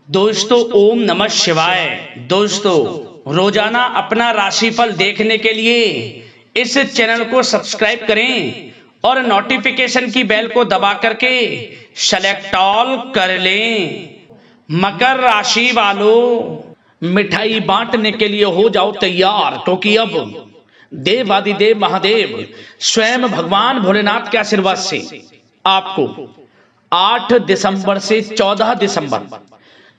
दोस्तों ओम नमः शिवाय। दोस्तों रोजाना अपना राशिफल देखने के लिए इस चैनल को सब्सक्राइब करें और नोटिफिकेशन की बेल को दबा करके सेलेक्ट ऑल कर लें। मकर राशि वालों, मिठाई बांटने के लिए हो जाओ तैयार, क्योंकि अब देवादिदेव महादेव स्वयं भगवान भोलेनाथ के आशीर्वाद से आपको 8 दिसंबर से 14 दिसंबर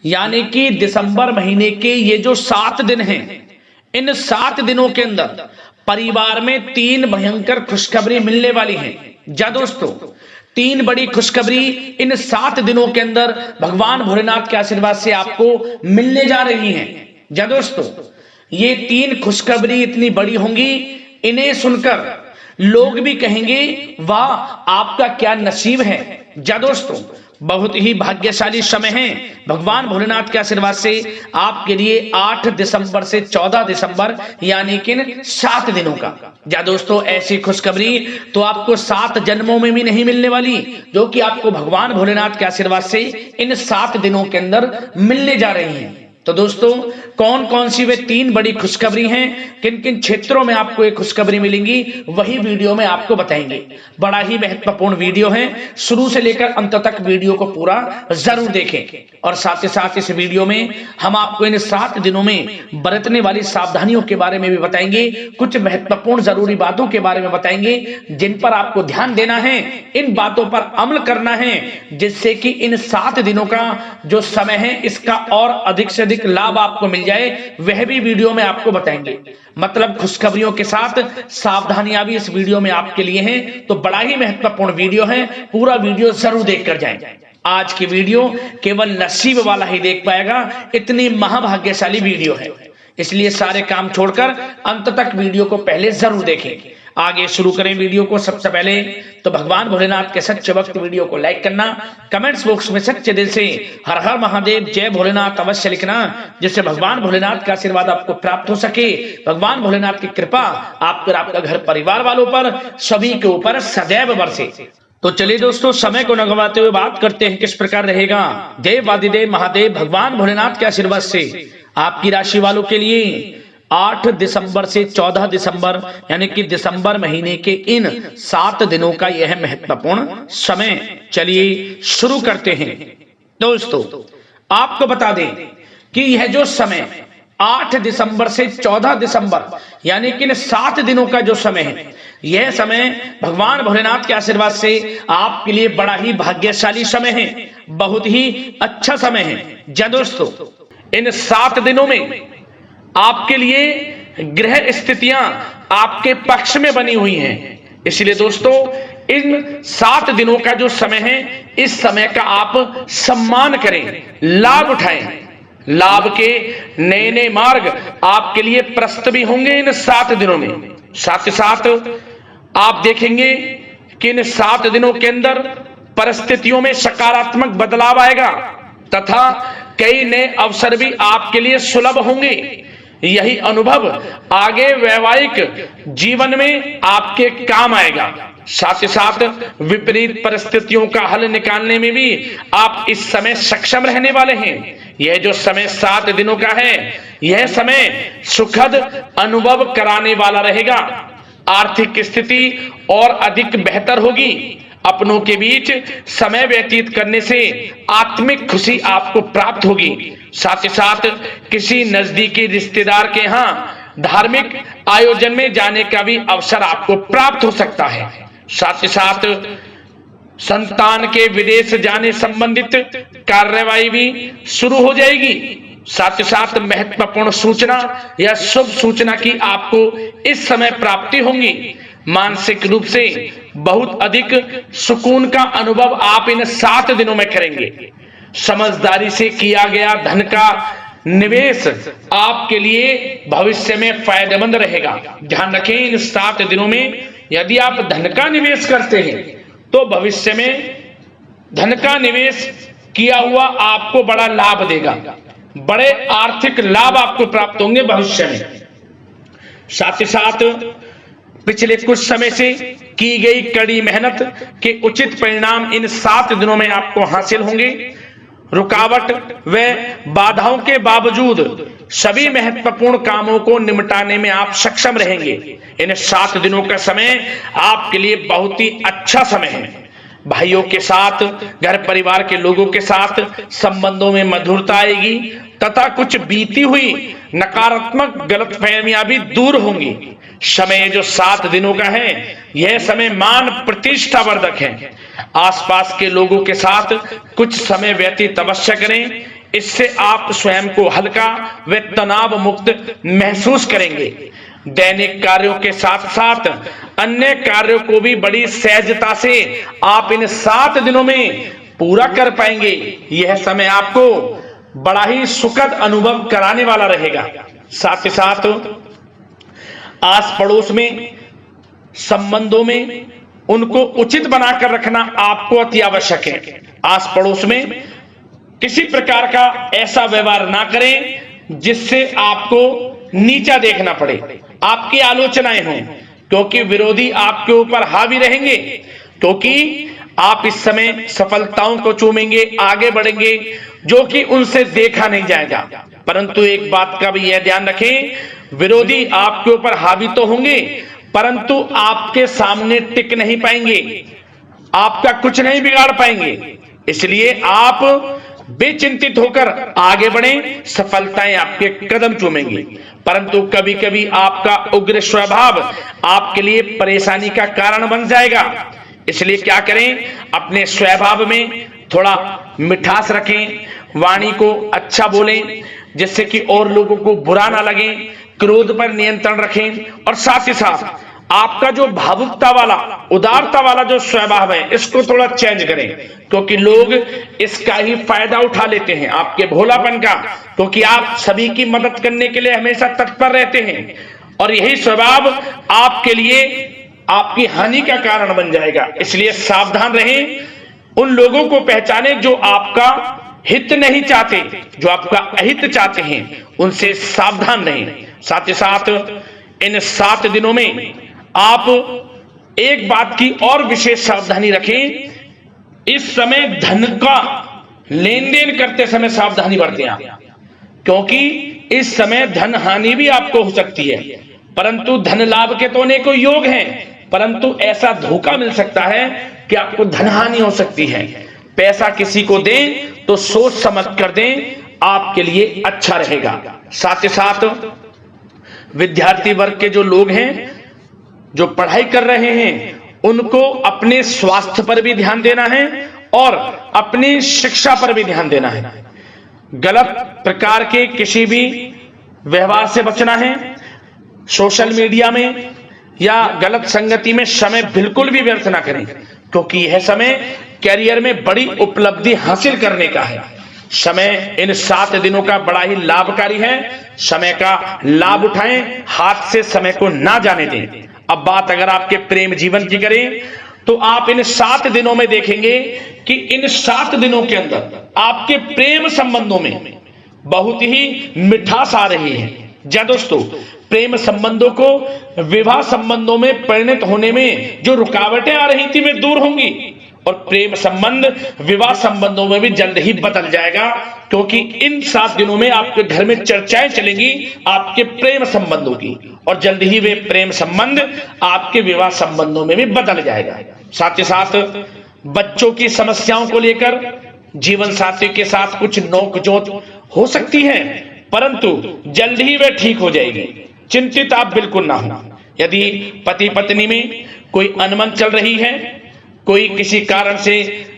यानी कि दिसंबर महीने के ये जो 7 दिन हैं, इन 7 दिनों के अंदर परिवार में 3 भयंकर खुशखबरी मिलने वाली हैं। जा दोस्तों, 3 बड़ी खुशखबरी इन 7 दिनों के अंदर भगवान भोलेनाथ के आशीर्वाद से आपको मिलने जा रही हैं। जा दोस्तों, ये 3 खुशखबरी इतनी बड़ी होंगी, इन्हें सुनकर लोग भी कहेंगे वाह आपका क्या नसीब है। जा दोस्तों, बहुत ही भाग्यशाली समय है भगवान भोलेनाथ के आशीर्वाद से आपके लिए 8 दिसंबर से 14 दिसंबर यानी कि 7 दिनों का। जा दोस्तों, ऐसी खुशखबरी तो आपको 7 जन्मों में भी नहीं मिलने वाली, जो कि आपको भगवान भोलेनाथ के आशीर्वाद से इन 7 दिनों के अंदर मिलने जा रही हैं। तो दोस्तों, कौन कौन सी वे 3 बड़ी खुशखबरी हैं, किन किन क्षेत्रों में आपको एक खुशखबरी मिलेंगी, वही वीडियो में आपको बताएंगे। बड़ा ही महत्वपूर्ण वीडियो है, शुरू से लेकर अंत तक वीडियो को पूरा जरूर देखें। और साथ ही साथ इस वीडियो में हम आपको इन 7 दिनों में बरतने वाली सावधानियों के बारे में भी बताएंगे, कुछ महत्वपूर्ण जरूरी बातों के बारे में बताएंगे जिन पर आपको ध्यान देना है, इन बातों पर अमल करना है, जिससे कि इन 7 दिनों का जो समय है इसका और अधिक से अधिक लाभ आपको मिल जाए, वह भी वीडियो में आपको बताएंगे। मतलब खुशखबरियों के साथ सावधानियां भी इस वीडियो में आपके लिए हैं। तो बड़ा ही महत्वपूर्ण वीडियो है, पूरा वीडियो जरूर देखकर जाएं। आज की वीडियो केवल नसीब वाला ही देख पाएगा, इतनी महाभाग्यशाली वीडियो है, इसलिए सारे काम छोड़कर अंत तक वीडियो को पहले जरूर देखें। आगे शुरू करें वीडियो को। सबसे पहले तो भगवान भोलेनाथ के सच्चे भक्त वीडियो को लाइक करना, कमेंट्स बॉक्स में सच्चे दिल से हर हर महादेव जय भोलेनाथ अवश्य लिखना, जिससे भगवान भोलेनाथ का आशीर्वाद आपको प्राप्त हो सके, भगवान भोलेनाथ की कृपा आप पर, आपका घर परिवार वालों पर, सभी के ऊपर सदैव बरसे। तो चलिए दोस्तों, समय को न गंवाते हुए बात करते हैं किस प्रकार रहेगा देवादिदेव महादेव भगवान भोलेनाथ के आशीर्वाद से आपकी राशि वालों के लिए 8 दिसंबर से 14 दिसंबर यानी कि दिसंबर महीने के इन 7 दिनों का यह महत्वपूर्ण समय। चलिए शुरू करते हैं। दोस्तों, आपको बता दें कि यह जो समय 8 दिसंबर से 14 दिसंबर यानी कि 7 दिनों का जो समय है, यह समय भगवान भोलेनाथ के आशीर्वाद से आपके लिए बड़ा ही भाग्यशाली समय है, बहुत ही अच्छा समय है। जा दोस्तों, इन 7 दिनों में आपके लिए ग्रह स्थितियां आपके पक्ष में बनी हुई हैं, इसलिए दोस्तों इन 7 दिनों का जो समय है, इस समय का आप सम्मान करें, लाभ उठाएं। लाभ के नए नए मार्ग आपके लिए प्रशस्त भी होंगे इन 7 दिनों में। साथ ही साथ आप देखेंगे कि इन 7 दिनों के अंदर परिस्थितियों में सकारात्मक बदलाव आएगा तथा कई नए अवसर भी आपके लिए सुलभ होंगे। यही अनुभव आगे वैवाहिक जीवन में आपके काम आएगा। साथ ही साथ विपरीत परिस्थितियों का हल निकालने में भी आप इस समय सक्षम रहने वाले हैं। यह जो समय 7 दिनों का है, यह समय सुखद अनुभव कराने वाला रहेगा। आर्थिक स्थिति और अधिक बेहतर होगी। अपनों के बीच समय व्यतीत करने से आत्मिक खुशी आपको प्राप्त होगी। साथ ही साथ किसी नजदीकी रिश्तेदार के यहाँ धार्मिक आयोजन में जाने का भी अवसर आपको प्राप्त हो सकता है। साथ ही साथ संतान के विदेश जाने संबंधित कार्यवाही भी शुरू हो जाएगी। साथ ही साथ महत्वपूर्ण सूचना या शुभ सूचना की आपको इस समय प्राप्ति होंगी। मानसिक रूप से बहुत अधिक सुकून का अनुभव आप इन 7 दिनों में करेंगे। समझदारी से किया गया धन का निवेश आपके लिए भविष्य में फायदेमंद रहेगा। ध्यान रखें, इन 7 दिनों में यदि आप धन का निवेश करते हैं तो भविष्य में धन का निवेश किया हुआ आपको बड़ा लाभ देगा, बड़े आर्थिक लाभ आपको प्राप्त होंगे भविष्य में। साथ ही साथ पिछले कुछ समय से की गई कड़ी मेहनत के उचित परिणाम इन 7 दिनों में आपको हासिल होंगे। रुकावट व बाधाओं के बावजूद सभी महत्वपूर्ण कामों को निपटाने में आप सक्षम रहेंगे। इन 7 दिनों का समय आपके लिए बहुत ही अच्छा समय है। भाइयों के साथ, घर परिवार के लोगों के साथ संबंधों में मधुरता आएगी तथा कुछ बीती हुई नकारात्मक गलतफहमियां भी दूर होंगी। समय जो 7 दिनों का है, यह समय मान प्रतिष्ठा वर्धक है। आसपास के लोगों के साथ कुछ समय व्यतीत अवश्य करें, इससे आप स्वयं को हल्का व तनाव मुक्त महसूस करेंगे। दैनिक कार्यों के साथ साथ अन्य कार्यों को भी बड़ी सहजता से आप इन 7 दिनों में पूरा कर पाएंगे। यह समय आपको बड़ा ही सुखद अनुभव कराने वाला रहेगा। साथ ही साथ आस पड़ोस में संबंधों में उनको उचित बनाकर रखना आपको अति आवश्यक है। आस पड़ोस में किसी प्रकार का ऐसा व्यवहार ना करें जिससे आपको नीचा देखना पड़े, आपकी आलोचनाएं हों, क्योंकि विरोधी आपके ऊपर हावी रहेंगे। क्योंकि आप इस समय सफलताओं को चूमेंगे, आगे बढ़ेंगे, जो कि उनसे देखा नहीं जाएगा। परंतु एक बात का भी यह ध्यान रखें, विरोधी आपके ऊपर हावी तो होंगे परंतु आपके सामने टिक नहीं पाएंगे, आपका कुछ नहीं बिगाड़ पाएंगे। इसलिए आप बेचिंतित होकर आगे बढ़ें, सफलताएं आपके कदम चूमेंगी। परंतु कभी कभी आपका उग्र स्वभाव आपके लिए परेशानी का कारण बन जाएगा। इसलिए क्या करें, अपने स्वभाव में थोड़ा मिठास रखें, वाणी को अच्छा बोलें जिससे कि और लोगों को बुरा ना लगे, क्रोध पर नियंत्रण रखें। और साथ ही साथ आपका जो भावुकता वाला, उदारता वाला जो स्वभाव है, इसको थोड़ा चेंज करें, क्योंकि लोग इसका ही फायदा उठा लेते हैं, आपके भोलापन का, क्योंकि आप सभी की मदद करने के लिए हमेशा तत्पर रहते हैं। और यही स्वभाव आपके लिए आपकी हानि का कारण बन जाएगा। इसलिए सावधान रहें, उन लोगों को पहचानें जो आपका हित नहीं चाहते, जो आपका अहित चाहते हैं, उनसे सावधान रहें। साथ ही साथ इन 7 दिनों में आप एक बात की और विशेष सावधानी रखें, इस समय धन का लेन देन करते समय सावधानी बरतें आप, क्योंकि इस समय धन हानि भी आपको हो सकती है। परंतु धन लाभ के तो अनेकों योग हैं, परंतु ऐसा धोखा मिल सकता है कि आपको धन हानि हो सकती है। पैसा किसी को दें तो सोच समझ कर दें, आपके लिए अच्छा रहेगा। साथ ही साथ विद्यार्थी वर्ग के जो लोग हैं, जो पढ़ाई कर रहे हैं, उनको अपने स्वास्थ्य पर भी ध्यान देना है और अपनी शिक्षा पर भी ध्यान देना है। गलत प्रकार के किसी भी व्यवहार से बचना है। सोशल मीडिया में या गलत संगति में समय बिल्कुल भी व्यर्थ ना करें, क्योंकि यह समय कैरियर में बड़ी उपलब्धि हासिल करने का है। समय इन 7 दिनों का बड़ा ही लाभकारी है। समय का लाभ उठाएं, हाथ से समय को ना जाने दें। अब बात अगर आपके प्रेम जीवन की करें तो आप इन 7 दिनों में देखेंगे कि इन 7 दिनों के अंदर आपके प्रेम संबंधों में बहुत ही मिठास आ रही है। जी दोस्तों, प्रेम संबंधों को विवाह संबंधों में परिणत होने में जो रुकावटें आ रही थी वे दूर होंगी और प्रेम संबंध विवाह संबंधों में भी जल्द ही बदल जाएगा, क्योंकि इन 7 दिनों में आपके घर में चर्चाएं चलेंगी आपके प्रेम संबंधों की और जल्द ही वे प्रेम संबंध आपके विवाह संबंधों में भी बदल जाएगा। साथ ही साथ बच्चों की समस्याओं को लेकर जीवन साथी के साथ कुछ नोकझोंक हो सकती है, परंतु जल्द ही वे ठीक हो जाएगी। चिंतित आप बिल्कुल ना हो। यदि पति पत्नी में कोई अनबन चल रही है, कोई किसी कारण से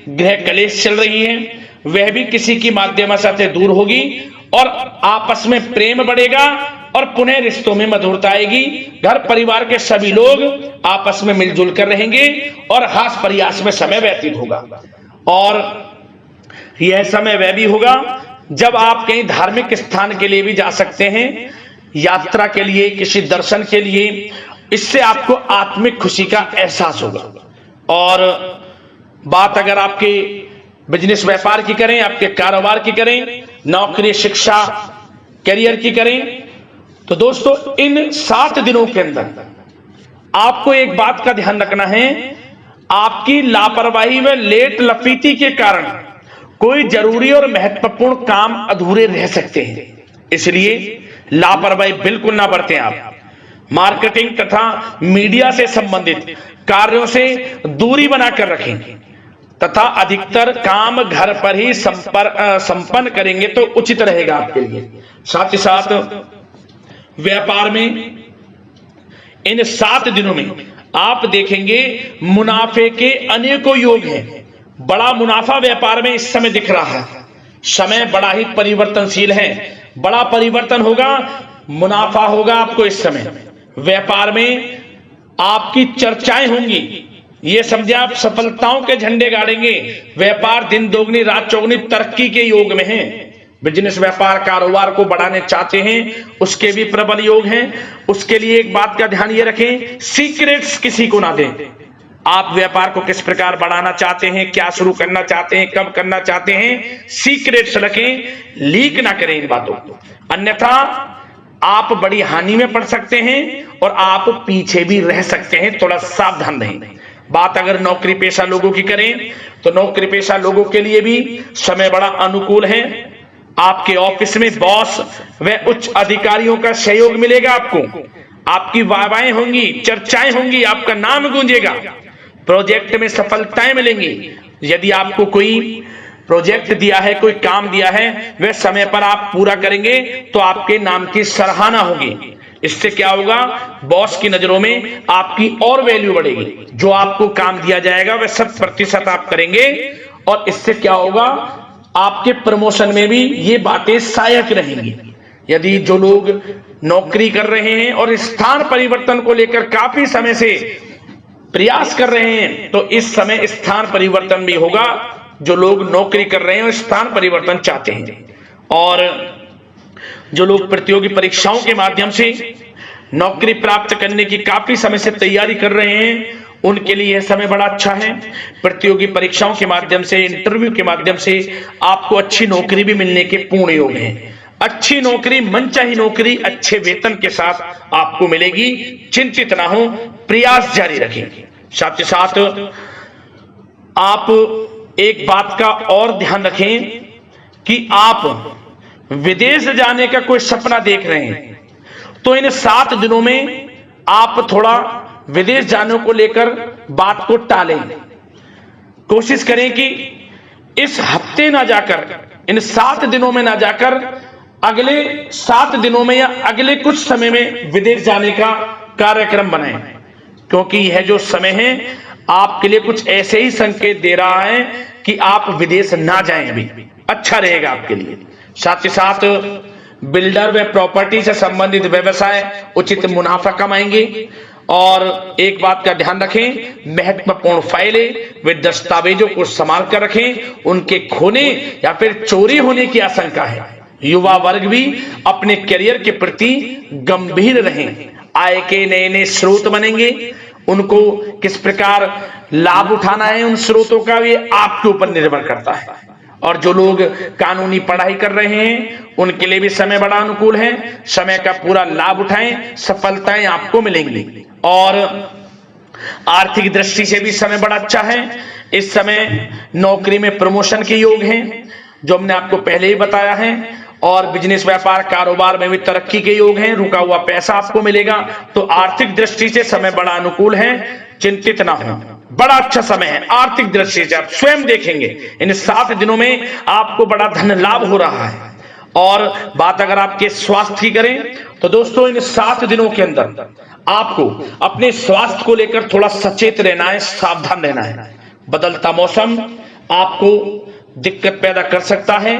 गृह कलेश चल रही है, वह भी किसी की माध्यम से दूर होगी और आपस में प्रेम बढ़ेगा और पुनः रिश्तों में मधुरता आएगी। घर परिवार के सभी लोग आपस में मिलजुल कर रहेंगे और हास प्रयास में समय व्यतीत होगा। और यह समय वह भी होगा जब आप कहीं धार्मिक स्थान के लिए भी जा सकते हैं, यात्रा के लिए, किसी दर्शन के लिए। इससे आपको आत्मिक खुशी का एहसास होगा। और बात अगर आपके बिजनेस व्यापार की करें, आपके कारोबार की करें, नौकरी शिक्षा करियर की करें, तो दोस्तों इन 7 दिनों के अंदर आपको एक बात का ध्यान रखना है, आपकी लापरवाही व लेट लफीती के कारण कोई जरूरी और महत्वपूर्ण काम अधूरे रह सकते हैं, इसलिए लापरवाही बिल्कुल ना बरतें। आप मार्केटिंग तथा मीडिया से संबंधित कार्यों से दूरी बनाकर रखें तथा अधिकतर काम घर पर ही संपन्न करेंगे तो उचित रहेगा आपके लिए। साथ ही साथ व्यापार में इन 7 दिनों में आप देखेंगे मुनाफे के अनेकों योग हैं। बड़ा मुनाफा व्यापार में इस समय दिख रहा है। समय बड़ा ही परिवर्तनशील है, बड़ा परिवर्तन होगा, मुनाफा होगा आपको इस समय। व्यापार में आपकी चर्चाएं होंगी, ये समझे आप सफलताओं के झंडे गाड़ेंगे। व्यापार दिन दोगुनी रात चौगुनी तरक्की के योग में है। बिजनेस व्यापार कारोबार को बढ़ाने चाहते हैं, उसके भी प्रबल योग हैं। उसके लिए एक बात का ध्यान ये रखें, सीक्रेट्स किसी को ना दें। आप व्यापार को किस प्रकार बढ़ाना चाहते हैं, क्या शुरू करना चाहते हैं, कब करना चाहते हैं, सीक्रेट्स रखें, लीक ना करें इन बातों को, अन्यथा आप बड़ी हानि में पड़ सकते हैं और आप पीछे भी रह सकते हैं। थोड़ा सावधान रहें। बात अगर नौकरी पेशा लोगों की करें तो नौकरी पेशा लोगों के लिए भी समय बड़ा अनुकूल है। आपके ऑफिस में बॉस व उच्च अधिकारियों का सहयोग मिलेगा आपको, आपकी वाहवाहें होंगी, चर्चाएं होंगी, आपका नाम गूंजेगा। प्रोजेक्ट में सफलताएं मिलेंगी। यदि आपको कोई प्रोजेक्ट दिया है, कोई काम दिया है, वह समय पर आप पूरा करेंगे तो आपके नाम की सराहना होगी। इससे क्या होगा, बॉस की नजरों में आपकी और वैल्यू बढ़ेगी। जो आपको काम दिया जाएगा वह 100% आप करेंगे और इससे क्या होगा, आपके प्रमोशन में भी ये बातें सहायक रहेंगी। यदि जो लोग नौकरी कर रहे हैं और स्थान परिवर्तन को लेकर काफी समय से प्रयास कर रहे हैं तो इस समय स्थान परिवर्तन भी होगा। जो लोग नौकरी कर रहे हैं और स्थान परिवर्तन चाहते हैं, और जो लोग प्रतियोगी परीक्षाओं के माध्यम से नौकरी प्राप्त करने की काफी समय से तैयारी कर रहे हैं, उनके लिए यह समय बड़ा अच्छा है। प्रतियोगी परीक्षाओं के माध्यम से, इंटरव्यू के माध्यम से आपको अच्छी नौकरी भी मिलने के पूर्ण योग हैं। अच्छी नौकरी, मनचाही नौकरी अच्छे वेतन के साथ आपको मिलेगी। चिंतित ना हो, प्रयास जारी रखें। साथ ही साथ आप एक बात का और ध्यान रखें कि आप विदेश जाने का कोई सपना देख रहे हैं तो इन 7 दिनों में आप थोड़ा विदेश जाने को लेकर बात को टालें। कोशिश करें कि इस हफ्ते ना जाकर, इन 7 दिनों में ना जाकर, अगले 7 दिनों में या अगले कुछ समय में विदेश जाने का कार्यक्रम बनाएं, क्योंकि यह जो समय है आपके लिए कुछ ऐसे ही संकेत दे रहा है कि आप विदेश ना जाएं, अभी अच्छा रहेगा आपके लिए। साथ ही साथ बिल्डर व प्रॉपर्टी से संबंधित व्यवसाय उचित मुनाफा कमाएंगे। और एक बात का ध्यान रखें, महत्वपूर्ण फाइलें व दस्तावेजों को संभाल कर रखें, उनके खोने या फिर चोरी होने की आशंका है। युवा वर्ग भी अपने करियर के प्रति गंभीर रहें। आय के नए नए स्रोत बनेंगे, उनको किस प्रकार लाभ उठाना है उन स्रोतों का, ये आपके ऊपर निर्भर करता है। और जो लोग कानूनी पढ़ाई कर रहे हैं उनके लिए भी समय बड़ा अनुकूल है। समय का पूरा लाभ उठाएं, सफलताएं आपको मिलेंगी। और आर्थिक दृष्टि से भी समय बड़ा अच्छा है। इस समय नौकरी में प्रमोशन के योग हैं, जो हमने आपको पहले ही बताया है। और बिजनेस व्यापार कारोबार में भी तरक्की के योग हैं, रुका हुआ पैसा आपको मिलेगा। तो आर्थिक दृष्टि से समय बड़ा अनुकूल है, चिंतित ना हो, बड़ा अच्छा समय है। आर्थिक दृष्टि से आप स्वयं देखेंगे इन 7 दिनों में आपको बड़ा धन लाभ हो रहा है। और बात अगर आपके स्वास्थ्य की करें तो दोस्तों इन 7 दिनों के अंदर आपको अपने स्वास्थ्य को लेकर थोड़ा सचेत रहना है, सावधान रहना है। बदलता मौसम आपको दिक्कत पैदा कर सकता है।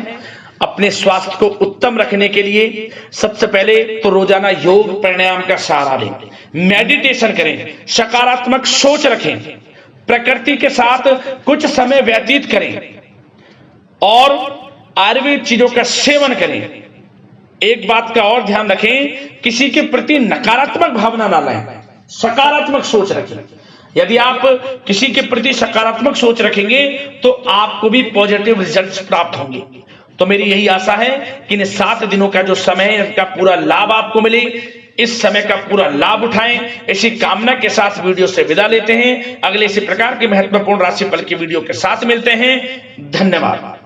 अपने स्वास्थ्य को उत्तम रखने के लिए सबसे पहले तो रोजाना योग प्राणायाम का सहारा लें, मेडिटेशन करें, सकारात्मक सोच रखें, प्रकृति के साथ कुछ समय व्यतीत करें और आयुर्वेद चीजों का सेवन करें। एक बात का और ध्यान रखें, किसी के प्रति नकारात्मक भावना ना लाएं, सकारात्मक सोच रखें। यदि आप किसी के प्रति सकारात्मक सोच रखेंगे तो आपको भी पॉजिटिव रिजल्ट्स प्राप्त होंगे। तो मेरी यही आशा है कि इन 7 दिनों का जो समय है इसका पूरा लाभ आपको मिले। इस समय का पूरा लाभ उठाएं, ऐसी कामना के साथ वीडियो से विदा लेते हैं। अगले इसी प्रकार के महत्वपूर्ण राशिफल की वीडियो के साथ मिलते हैं। धन्यवाद।